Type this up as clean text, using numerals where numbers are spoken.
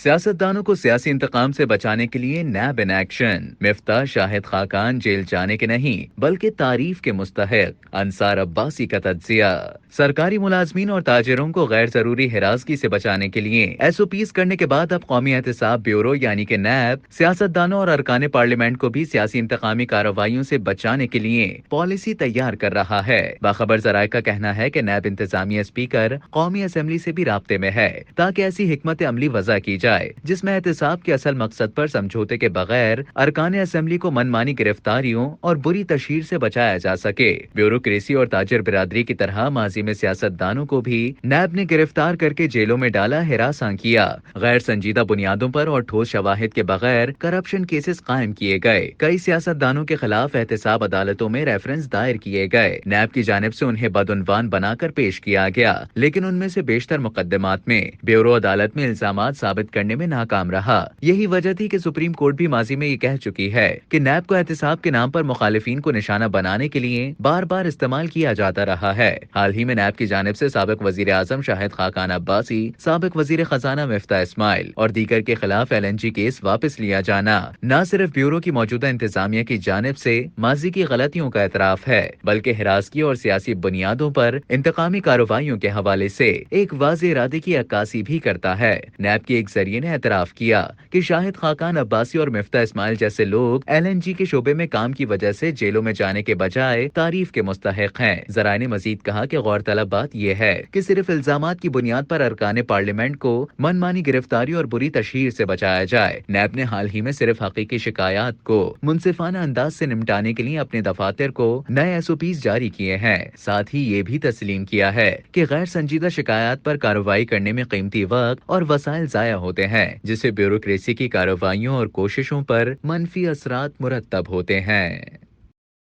سیاستدانوں کو سیاسی انتقام سے بچانے کے لیے NAB in action. Miftah Shahid Khaqan jail جانے کے نہیں بلکہ تعریف کے مستحق، انصار عباسی کا تجزیہ۔ سرکاری ملازمین اور تاجروں کو غیر ضروری ہراسگی سے بچانے کے لیے ایس او پیز کرنے کے بعد اب قومی احتساب بیورو یعنی کہ نیب سیاستدانوں اور ارکان پارلیمنٹ کو بھی سیاسی انتقامی کارروائیوں سے بچانے کے لیے پالیسی تیار کر رہا ہے۔ باخبر ذرائع کا کہنا ہے کہ نیب انتظامیہ اسپیکر قومی اسمبلی سے بھی رابطے میں ہے تاکہ ایسی حکمت عملی وضع کی جائے جس میں احتساب کے اصل مقصد پر سمجھوتے کے بغیر ارکان اسمبلی کو منمانی گرفتاریوں اور بری تشہیر سے بچایا جا سکے۔ بیوروکریسی اور تاجر برادری کی طرح ماضی میں سیاستدانوں کو بھی نیب نے گرفتار کر کے جیلوں میں ڈالا، ہراساں کیا، غیر سنجیدہ بنیادوں پر اور ٹھوس شواہد کے بغیر کرپشن کیسز قائم کیے گئے۔ کئی سیاستدانوں کے خلاف احتساب عدالتوں میں ریفرنس دائر کیے گئے۔ نیب کی جانب سے انہیں بدعنوان بنا کر پیش کیا گیا، لیکن ان میں سے بیشتر مقدمات میں بیورو عدالت میں الزامات ثابت کرنے میں ناکام رہا۔ یہی وجہ تھی کہ سپریم کورٹ بھی ماضی میں یہ کہہ چکی ہے کہ نیب کو احتساب کے نام پر مخالفین کو نشانہ بنانے کے لیے بار بار استعمال کیا جاتا رہا ہے۔ حال ہی میں نیب کی جانب سے سابق وزیر اعظم شاہد خاقان عباسی، سابق وزیر خزانہ مفتاح اسماعیل اور دیگر کے خلاف LNG کیس واپس لیا جانا نہ صرف بیورو کی موجودہ انتظامیہ کی جانب سے ماضی کی غلطیوں کا اعتراف ہے بلکہ ہراسگی اور سیاسی بنیادوں پر انتقامی کارروائیوں کے حوالے سے ایک واضح ارادے کی عکاسی بھی کرتا ہے۔ نیب کے ایک ذریعے نے اعتراف کیا کہ شاہد خاقان عباسی اور مفتاح اسماعیل جیسے لوگ LNG کے شعبے میں کام کی وجہ سے جیلوں میں جانے کے بجائے تعریف کے مستحق ہیں۔ ذرائع نے مزید کہا کہ غور طلب بات یہ ہے کہ صرف الزامات کی بنیاد پر ارکان پارلیمنٹ کو منمانی گرفتاری اور بری تشہیر سے بچایا جائے۔ نیب نے حال ہی میں صرف حقیقی شکایات کو منصفانہ انداز سے نمٹانے کے لیے اپنے دفاتر کو نئے SOPs جاری کیے ہیں۔ ساتھ ہی یہ بھی تسلیم کیا ہے کہ غیر سنجیدہ شکایات پر کارروائی کرنے میں قیمتی وقت اور وسائل ضائع ہوتے ہیں، جس سے بیوروکریسی کی کارروائیوں اور کوششوں پر منفی اثرات مرتب ہوتے ہیں۔